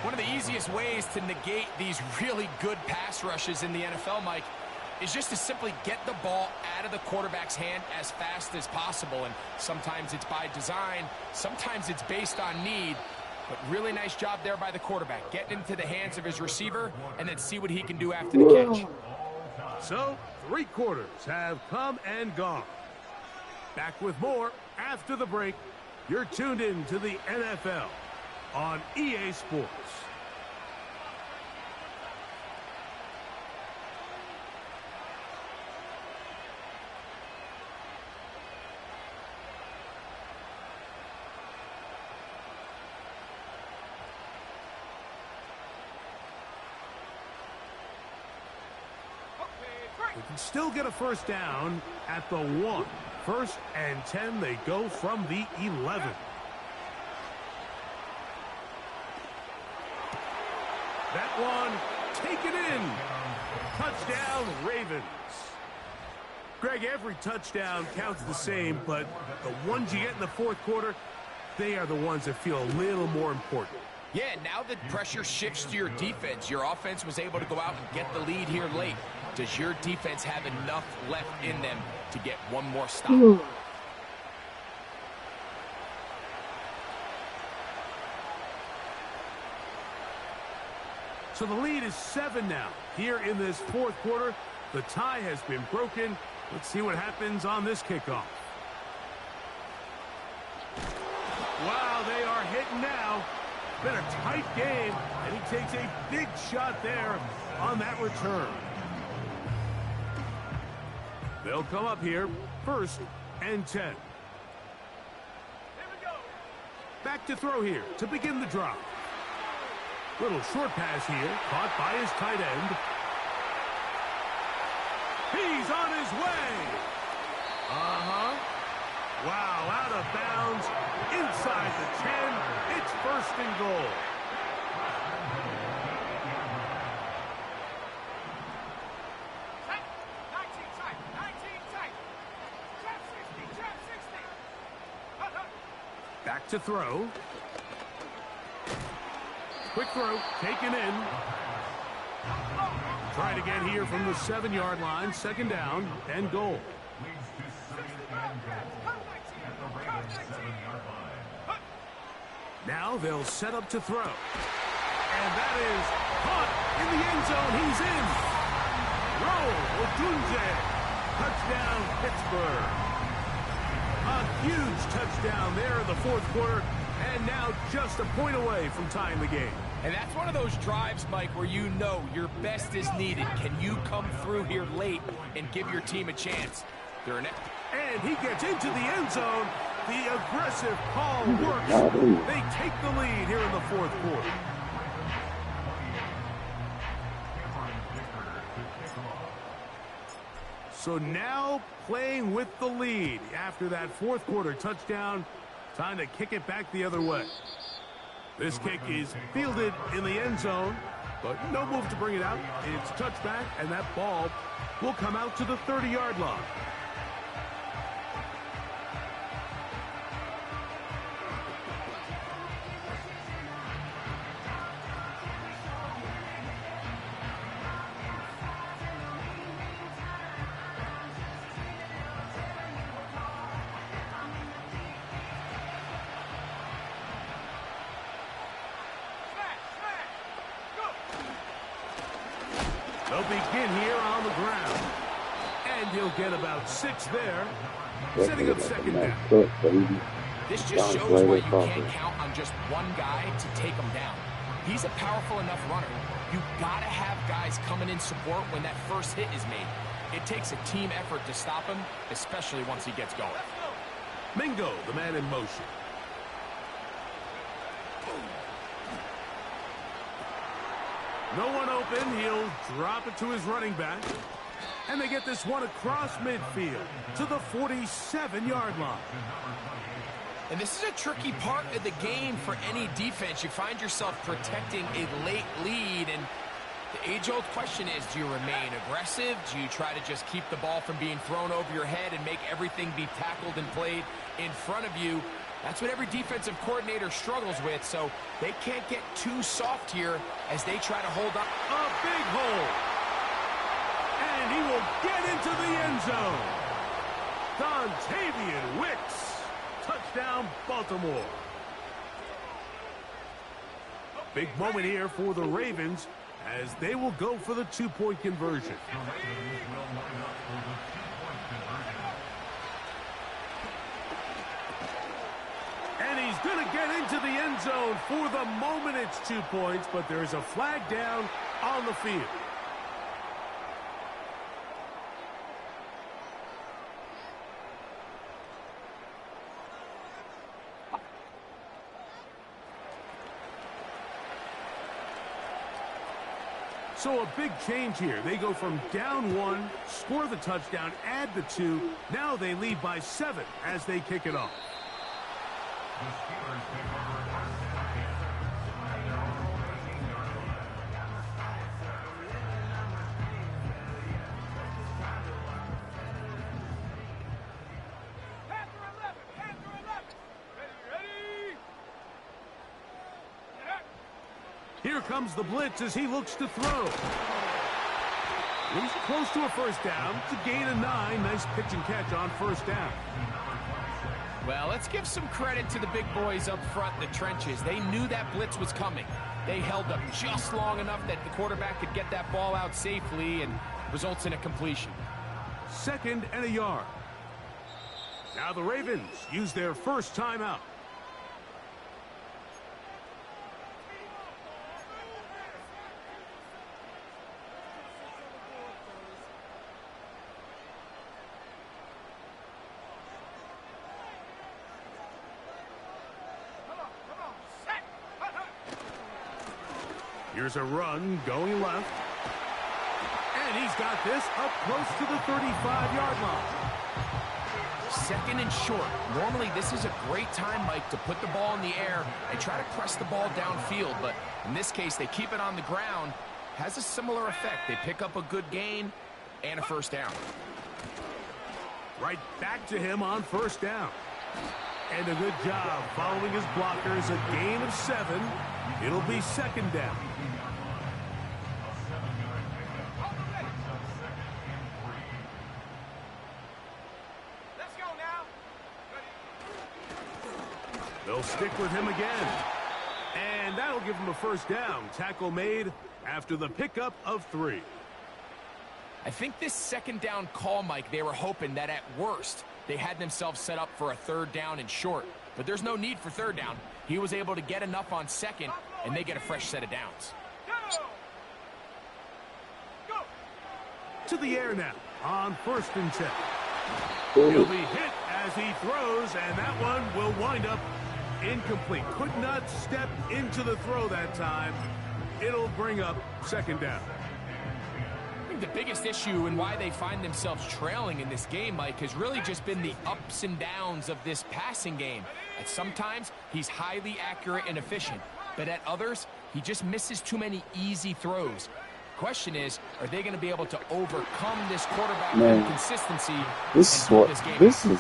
One of the easiest ways to negate these really good pass rushes in the NFL, Mike, is just to simply get the ball out of the quarterback's hand as fast as possible. And sometimes it's by design, sometimes it's based on need. But really nice job there by the quarterback, getting into the hands of his receiver and then see what he can do after the catch. So, 3 quarters have come and gone. Back with more after the break. You're tuned in to the NFL on EA Sports. They can still get a first down at the 1. 1st and 10, they go from the 11. That one taken in. Touchdown, Ravens. Greg, every touchdown counts the same, but the ones you get in the fourth quarter, they are the ones that feel a little more important. Yeah, now the pressure shifts to your defense. Your offense was able to go out and get the lead here late. Does your defense have enough left in them to get one more stop? So the lead is 7 now. Here in this fourth quarter, the tie has been broken. Let's see what happens on this kickoff. Wow, they are hitting now. Been a tight game, and he takes a big shot there on that return. They'll come up here, 1st and 10. Here we go. Back to throw here to begin the drive. Little short pass here, caught by his tight end. He's on his way. Wow, out of bounds, inside the 10. It's 1st and goal. Tight. 19 tight. 19 tight. Trap 60. Trap 60. Hut, hut. Back to throw. Quick throw, taken in. Try to get here from the 7-yard line, 2nd down and goal. Leads to 2nd and goal at the Ravens 7-yard line. Now they'll set up to throw. And that is caught in the end zone. He's in. Roll, Odunze. Touchdown, Pittsburgh. A huge touchdown there in the fourth quarter. And now just a point away from tying the game. And that's one of those drives, Mike, where you know your best is needed. Can you come through here late and give your team a chance? And he gets into the end zone. The aggressive call works. They take the lead here in the fourth quarter. So now playing with the lead after that fourth quarter touchdown. Time to kick it back the other way. This kick is fielded in the end zone, but no move to bring it out. It's touchback, and that ball will come out to the 30-yard line. They'll begin here on the ground. And he'll get about 6 there. Setting up 2nd down. This just shows why you can't count on just one guy to take him down. He's a powerful enough runner. You gotta have guys coming in support when that first hit is made. It takes a team effort to stop him, especially once he gets going. Mingo, the man in motion. No one open. He'll drop it to his running back. And they get this one across midfield to the 47-yard line. And this is a tricky part of the game for any defense. You find yourself protecting a late lead, and the age-old question is, do you remain aggressive? Do you try to just keep the ball from being thrown over your head and make everything be tackled and played in front of you? That's what every defensive coordinator struggles with, so they can't get too soft here as they try to hold up. A big hole. And he will get into the end zone. Dontavian Wicks. Touchdown, Baltimore. Big moment here for the Ravens as they will go for the 2-point conversion. And he's going to get into the end zone. For the moment, it's 2 points, but there's a flag down on the field. So a big change here. They go from down 1, score the touchdown, add the 2. Now they lead by 7 as they kick it off. The Steelers take over first and 10 at their own 18-yard line. Here comes the blitz as he looks to throw. He's close to a first down. It's a gain of 9. Nice pitch and catch on first down. Well, let's give some credit to the big boys up front in the trenches. They knew that blitz was coming. They held up just long enough that the quarterback could get that ball out safely and results in a completion. 2nd and a yard. Now the Ravens use their first timeout. Here's a run going left. And he's got this up close to the 35-yard line. 2nd and short. Normally, this is a great time, Mike, to put the ball in the air and try to press the ball downfield. But in this case, they keep it on the ground. Has a similar effect. They pick up a good gain and a first down. Right back to him on first down. And a good job following his blockers. A gain of 7. It'll be 2nd down. Let's go now. They'll stick with him again. And that'll give him a first down. Tackle made after the pickup of 3. I think this 2nd down call, Mike, they were hoping that at worst they had themselves set up for a 3rd down and short. But there's no need for 3rd down. He was able to get enough on 2nd, and they get a fresh set of downs. Go. To the air now on 1st and 10. Ooh. He'll be hit as he throws, and that one will wind up incomplete. Could not step into the throw that time. It'll bring up 2nd down. I think the biggest issue and why they find themselves trailing in this game, Mike, has really just been the ups and downs of this passing game. At sometimes, he's highly accurate and efficient, but at others, he just misses too many easy throws. Question is, are they going to be able to overcome this quarterback inconsistency? This is what this is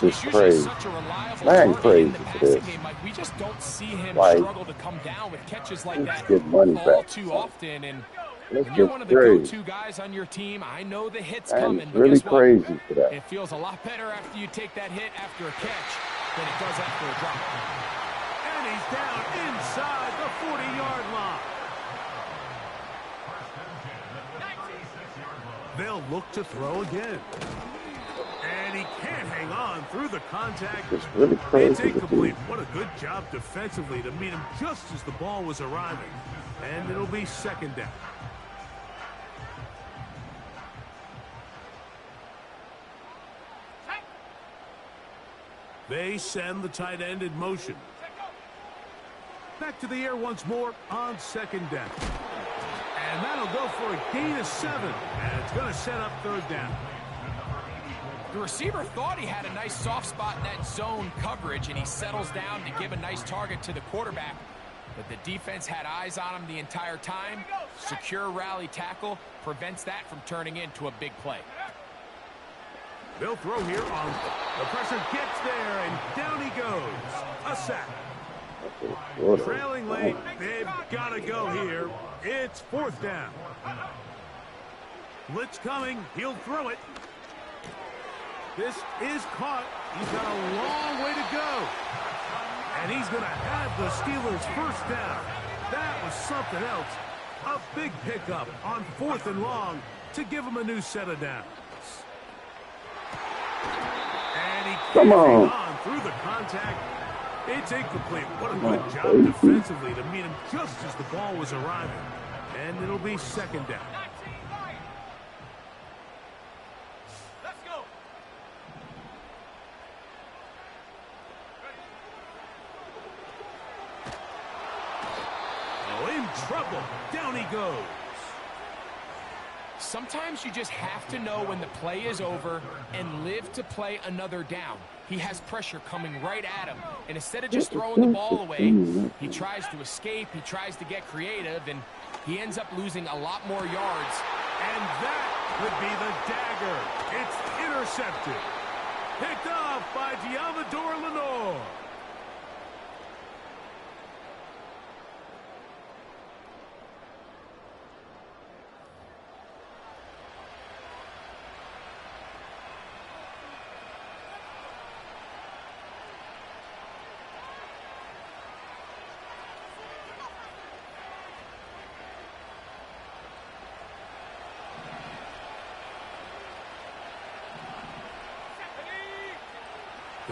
just crazy. Such a reliable Man, target crazy in the for passing this. game, Mike. We just don't see him Like, struggle to come down with catches like let's that get money all back. too often. And Let's when you're get one of the crazy. go-to guys on your team, I know the hit's Man, coming, it's but really guess what? crazy for that. It feels a lot better after you take that hit after a catch than it does after a drop. And he's down inside the 40-yard line. They'll look to throw again. And he can't hang on through the contact. It's really crazy It's to do. incomplete. What a good job defensively to meet him just as the ball was arriving. And it'll be 2nd down. They send the tight end in motion. Back to the air once more on 2nd down. And that'll go for a gain of 7. And it's going to set up 3rd down. The receiver thought he had a nice soft spot in that zone coverage, and he settles down to give a nice target to the quarterback. But the defense had eyes on him the entire time. Secure rally tackle prevents that from turning into a big play. They'll throw here on the pressure gets there, and down he goes. A sack. Trailing late, they've got to go here. It's 4th down. Blitz coming. He'll throw it. This is caught. He's got a long way to go. And he's going to have the Steelers' first down. That was something else. A big pickup on 4th and long to give him a new set of downs. And he can't hang on through the contact. It's incomplete. What a good job defensively to meet him just as the ball was arriving. And it'll be 2nd down. Let's go. Oh, in trouble. Down he goes. Sometimes you just have to know when the play is over and live to play another down. He has pressure coming right at him, and instead of just throwing the ball away, he tries to escape, he tries to get creative, and he ends up losing a lot more yards. And that would be the dagger. It's intercepted. Picked off by Diamador Lenore.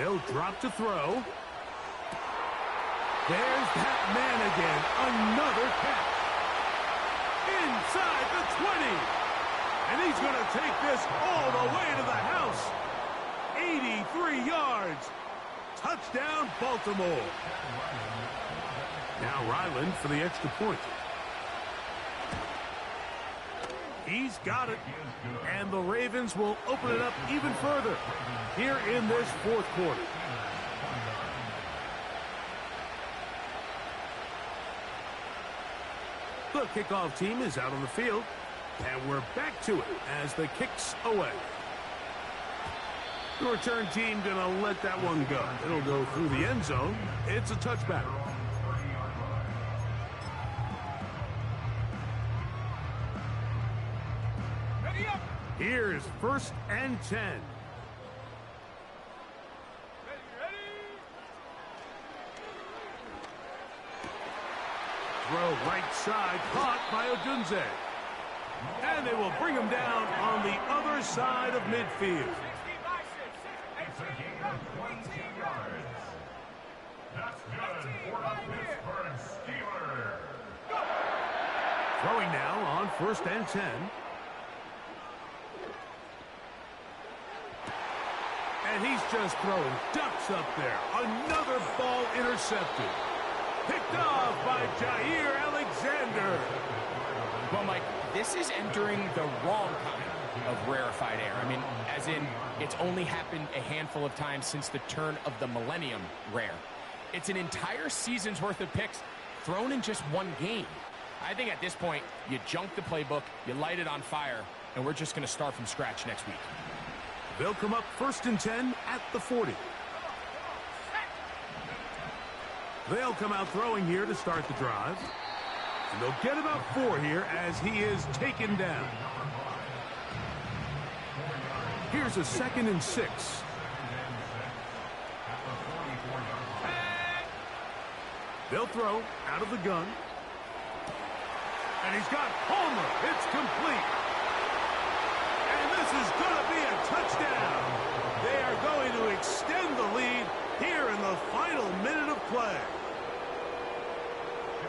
They'll drop to throw. There's that man again. Another catch. Inside the 20. And he's going to take this all the way to the house. 83 yards. Touchdown, Baltimore. Now Ryland for the extra point. He's got it. And the Ravens will open it up even further here in this fourth quarter. The kickoff team is out on the field. And we're back to it as the kick's away. The return team going to let that one go. It'll go through the end zone. It's a touchback. Ready up. Here's 1st and 10. Ready. Throw right side, caught by Odunze. And they will bring him down on the other side of midfield. 60 by 6. 18 up. 20 yards. That's good for the Pittsburgh Steelers. Throwing now on 1st and 10. And he's just throwing ducks up there. Another ball intercepted. Picked off by Jair Alexander. Well, Mike, this is entering the wrong kind of rarefied air. I mean, as in, it's only happened a handful of times since the turn of the millennium rare. It's an entire season's worth of picks thrown in just one game. I think at this point, you junk the playbook, you light it on fire, and we're just going to start from scratch next week. They'll come up 1st and 10 at the 40. They'll come out throwing here to start the drive. And they'll get about 4 here as he is taken down. Here's a 2nd and 6. They'll throw out of the gun. And he's got Homer. It's complete. And this is going to be a touchdown. They are going to extend the lead here in the final minute of play.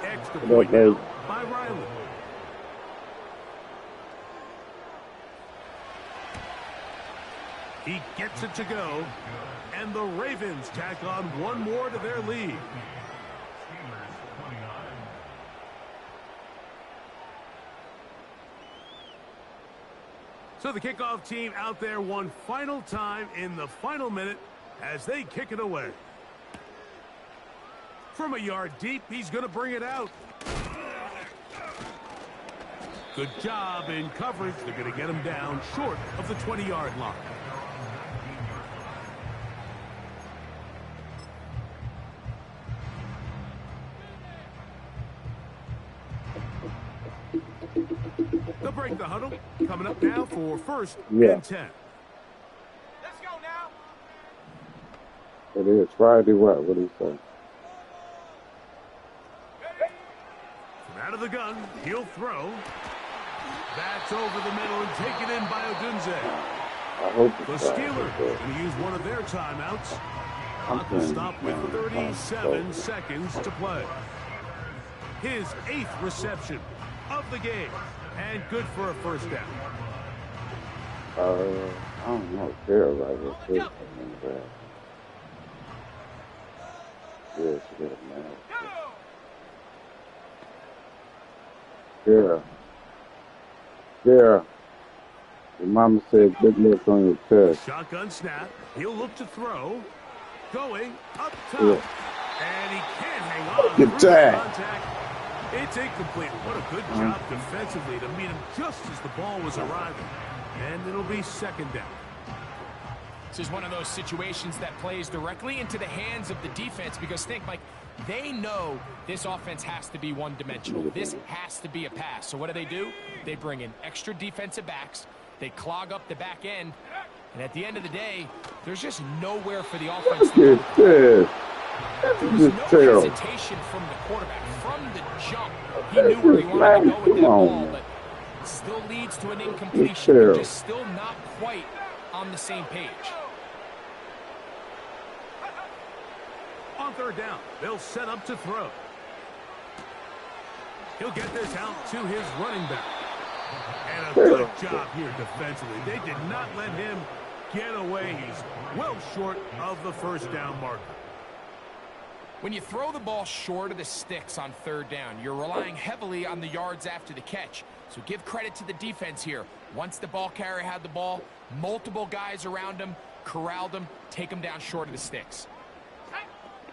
Extra point now by Riley. He gets it to go. And the Ravens tack on one more to their lead. So the kickoff team out there one final time in the final minute as they kick it away. From a yard deep, he's going to bring it out. Good job in coverage. They're going to get him down short of the 20-yard line. They'll break the huddle. Coming up now for 1st and 10. Let's go now. It is Friday. What do you say? From out of the gun, he'll throw. That's over the middle and taken in by Odunze. I hope The it's Steelers going to use one of their timeouts. Clock will stop with 37 seconds to play. His 8th reception of the game. And good for a 1st down. I don't know. Carol right here. Yeah, she got a man. Yeah. Your mama said good luck on your chest. Shotgun snap. He'll look to throw. Going up top. Yeah. And he can't hang on. Good through the tag. contact. It's incomplete. What a good job defensively to meet him just as the ball was arriving. And it'll be 2nd down. This is one of those situations that plays directly into the hands of the defense because think, Mike, they know this offense has to be one-dimensional. This has to be a pass. So what do? They bring in extra defensive backs. They clog up the back end. And at the end of the day, there's just nowhere for the offense to go. This There was is no terrible. hesitation from the quarterback. From the jump, he knew where he wanted to go with that ball, but it still leads to an incompletion. They're just still not quite on the same page. on third down. They'll set up to throw. He'll get this out to his running back. And a good job here defensively. They did not let him get away. He's well short of the first down marker. When you throw the ball short of the sticks on third down, you're relying heavily on the yards after the catch. So give credit to the defense here. Once the ball carrier had the ball, multiple guys around him, corralled him, take him down short of the sticks. Tight.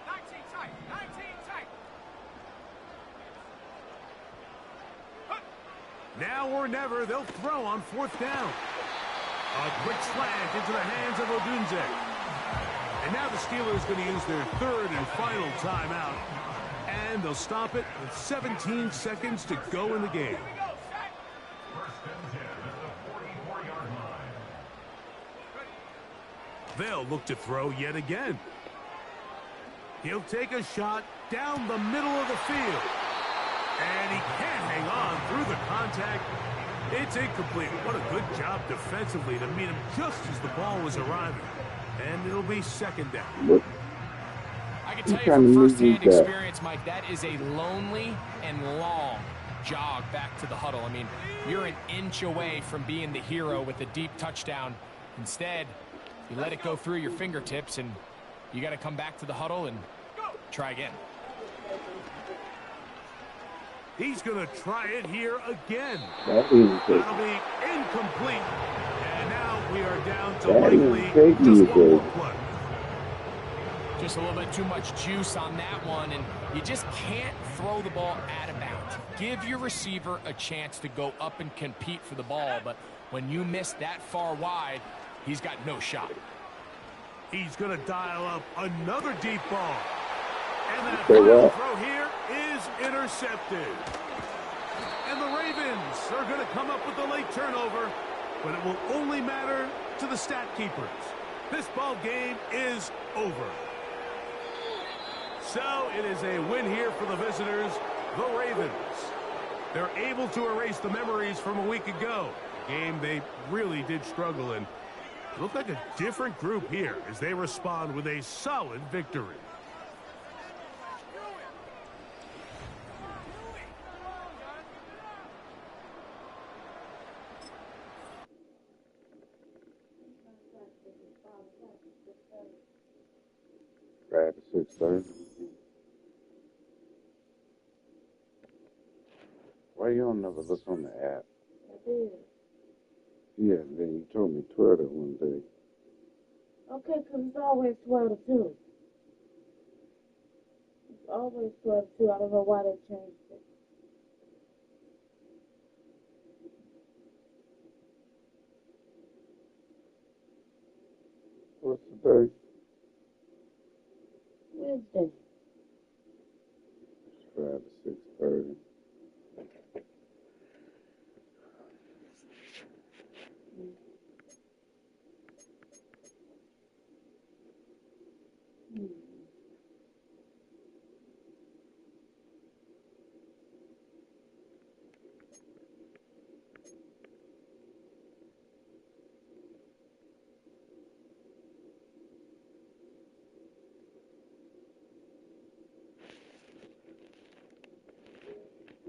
19 tight. 19 tight. Now or never, they'll throw on fourth down. A quick slant into the hands of Odunze. And now the Steelers going to use their third and final timeout. And they'll stop it with 17 seconds to go in the game. First and 10 at the 44-yard line. They'll look to throw yet again. He'll take a shot down the middle of the field. And he can't hang on through the contact. It's incomplete. What a good job defensively to meet him just as the ball was arriving. And it'll be second down. I can tell you from first-hand experience, Mike, that is a lonely and long jog back to the huddle. I mean, you're an inch away from being the hero with a deep touchdown. Instead, you let it go through your fingertips, and you got to come back to the huddle and try again. He's going to try it here again. That is That'll be incomplete. And now we are down to likely just one more play. Just a little bit too much juice on that one, and you just can't throw the ball out of bounds. Give your receiver a chance to go up and compete for the ball, but when you miss that far wide, he's got no shot. He's going to dial up another deep ball. And that final throw here is intercepted. And the Ravens are going to come up with the late turnover, but it will only matter to the stat keepers. This ball game is over. So it is a win here for the visitors, the Ravens. They're able to erase the memories from a week ago. A game they really did struggle in. Look like a different group here as they respond with a solid victory. right at 6:30. Why you don't never look on the app? I did. Yeah, then you told me Twitter one day. Okay, 'cause it's always 12 to 2. It's always 12 to 2. I don't know why they changed it. What's the day? Wednesday. It's Friday, 6:30. Mm.